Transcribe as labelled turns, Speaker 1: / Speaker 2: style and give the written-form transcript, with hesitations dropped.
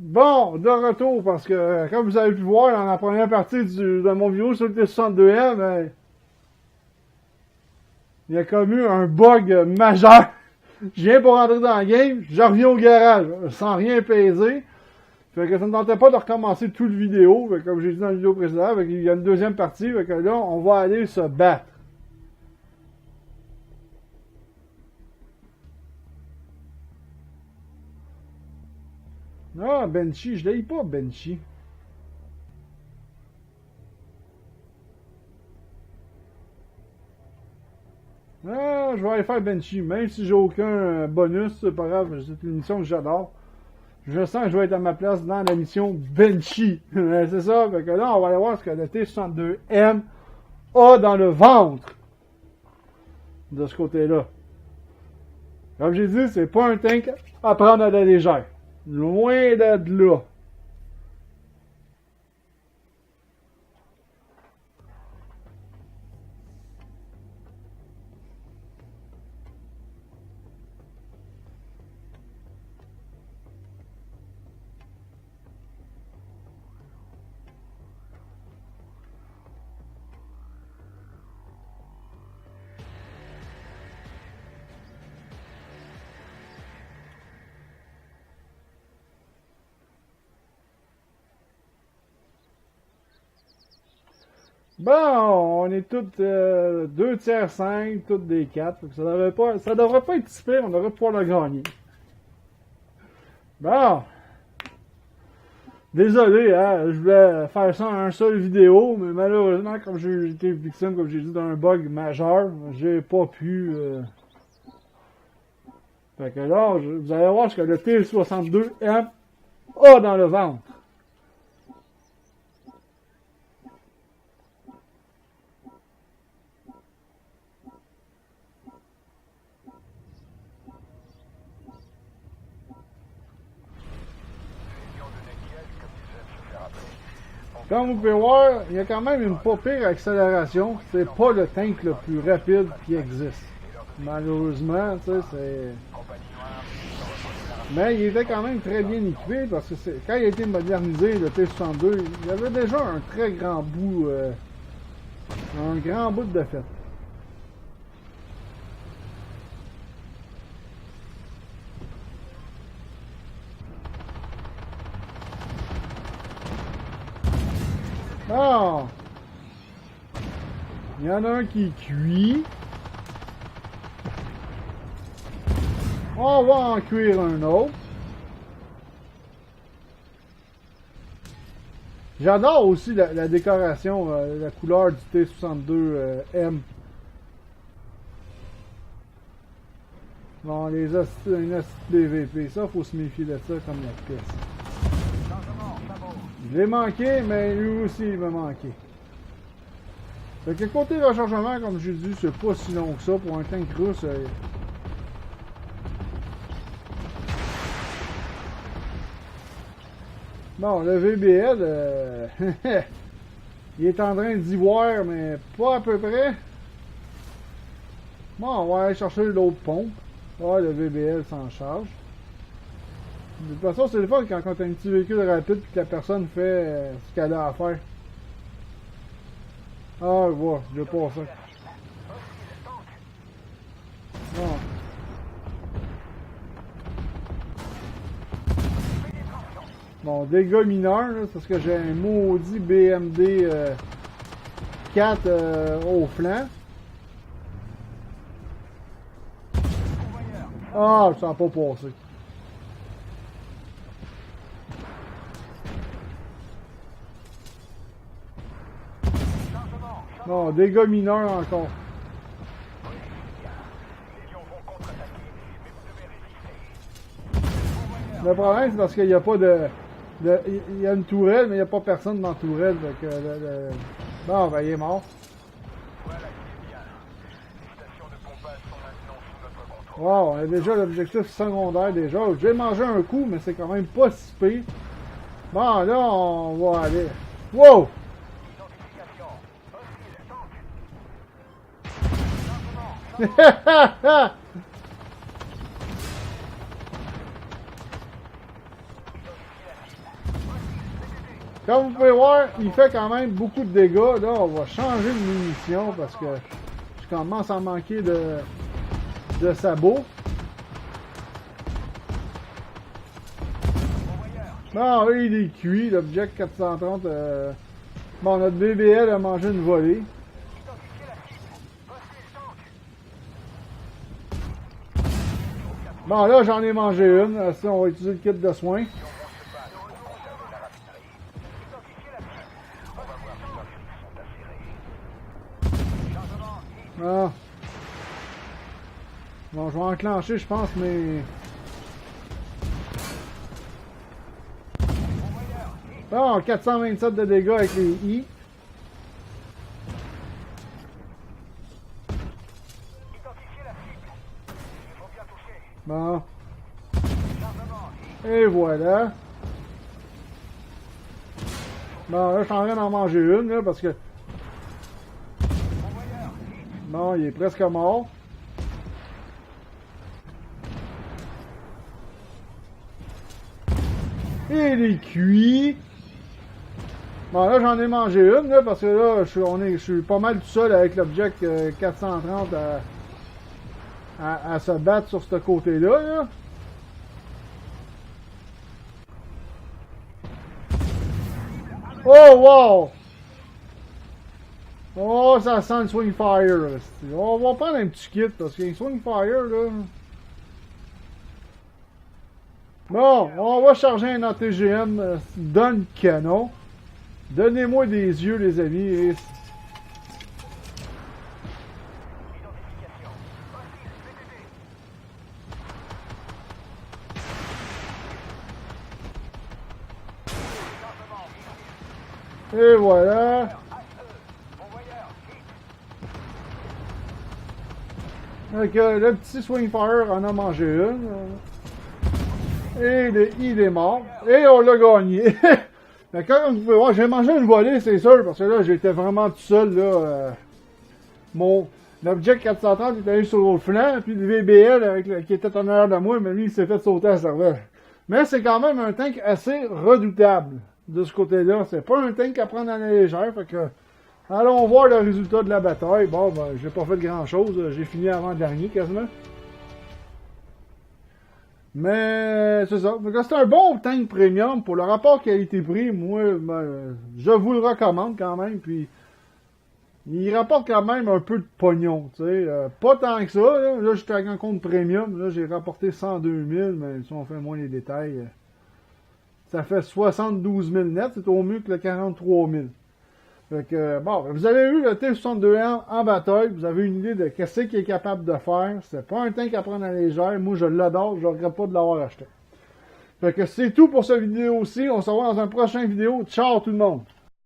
Speaker 1: Bon, de retour, parce que, comme vous avez pu voir dans la première partie de mon vidéo sur le T62M, il y a comme eu un bug majeur. Je viens pour rentrer dans la game, je reviens au garage, sans rien peser. Fait que ça ne tentait pas de recommencer toute la vidéo, fait que comme j'ai dit dans la vidéo précédente, fait qu'il y a une deuxième partie, fait que là, on va aller se battre. Ah, Benchy, je l'ai pas, Benchy. Ah, je vais aller faire Benchy, même si j'ai aucun bonus, c'est pas grave, c'est une mission que j'adore. Je sens que je vais être à ma place dans la mission Benchy. C'est ça, fait que là, on va aller voir ce que le T62M a dans le ventre. De ce côté-là. Comme j'ai dit, c'est pas un tank à prendre à la légère. Loin de là. Bon, on est toutes 2 tiers 5, toutes des 4. Ça devrait pas être si pire, on devrait pouvoir le gagner. Bon. Désolé, hein, je voulais faire ça en un seul vidéo, mais malheureusement, comme j'ai été victime, comme j'ai dit, d'un bug majeur, j'ai pas pu... Fait que là, vous allez voir ce que le T62M a dans le ventre. Comme vous pouvez voir, il y a quand même une pas pire accélération. C'est pas le tank le plus rapide qui existe. Malheureusement, tu sais, c'est... Mais il était quand même très bien équipé parce que quand il a été modernisé, le T62, il y avait déjà un très grand bout, un grand bout de fait. Ah! Il y en a un qui est cuit. On va en cuire un autre. J'adore aussi la décoration, la couleur du T62M. Bon, les hosties, une hostie PVP, ça, faut se méfier de ça comme la pièce. Je l'ai manqué, mais lui aussi, il m'a manqué. Fait que côté rechargement, comme j'ai dit, c'est pas si long que ça pour un tank russe. Bon, le VBL, il est en train d'y voir, mais pas à peu près. Bon, on va aller chercher l'autre pompe. Ouais, le VBL s'en charge. De toute façon, c'est le fun quand tu as un petit véhicule rapide et que la personne fait ce qu'elle a à faire. Ah, je vois, je pas ça. Bon. Bon, dégâts mineurs, là, c'est parce que j'ai un maudit BMD 4 au flanc. Ah, ça n'a pas passé. Non, dégâts mineurs encore. Le problème, c'est parce qu'il n'y a pas il y a une tourelle, mais il n'y a pas personne dans la tourelle. Donc, bon, ben, il est mort. Wow, on a déjà l'objectif secondaire déjà. J'ai mangé un coup, mais c'est quand même pas si pire. Bon, là, on va aller. Wow! Comme vous pouvez voir, il fait quand même beaucoup de dégâts. Là, on va changer de munitions parce que je commence à manquer de sabots. Bon, là, il est cuit, l'object 430. Bon, notre BBL a mangé une volée. Bon, là, j'en ai mangé une. Ça, on va utiliser le kit de soins. Ah. Bon, je vais enclencher, je pense, mais... Bon, 427 de dégâts avec les I. Bon. Et voilà. Bon, là, je suis en train d'en manger une, là, parce que... Bon, il est presque mort. Et il est cuit. Bon, là, j'en ai mangé une, là, parce que là, je suis pas mal tout seul avec l'object 430 à se battre sur ce côté-là, là. Oh, wow! Oh, ça sent le Swing Fire, là. On va prendre un petit kit, parce qu'il y a un Swing Fire, là. Bon, on va charger un ATGM dans le canon. Donnez-moi des yeux, les amis. Et voilà. Donc, le petit Swing Fire en a mangé une. Et il est mort. Et on l'a gagné. Mais comme vous pouvez voir, j'ai mangé une volée, c'est sûr, parce que là, j'étais vraiment tout seul, là. L'object 430 était allé sur le flanc, puis le VBL qui était en arrière de moi, mais lui, il s'est fait sauter à la cervelle. Mais c'est quand même un tank assez redoutable de ce côté-là. C'est pas un tank à prendre à la légère, fait que... Allons voir le résultat de la bataille. Bon, ben, j'ai pas fait grand-chose. J'ai fini avant-dernier, quasiment. Mais c'est ça. C'est un bon tank premium pour le rapport qualité-prix. Moi, ben, je vous le recommande quand même. Puis il rapporte quand même un peu de pognon. Tu sais, pas tant que ça. Là j'étais avec un compte premium. Là, j'ai rapporté 102 000. Mais si on fait moins les détails, ça fait 72 000 net. C'est au mieux que le 43 000. Fait que, bon, vous avez eu le T-62M en bataille, vous avez une idée de qu'est-ce qu'il est capable de faire. C'est pas un tank à prendre à la légère. Moi, je l'adore, je regrette pas de l'avoir acheté. Fait que c'est tout pour cette vidéo aussi. On se revoit dans une prochaine vidéo. Ciao tout le monde!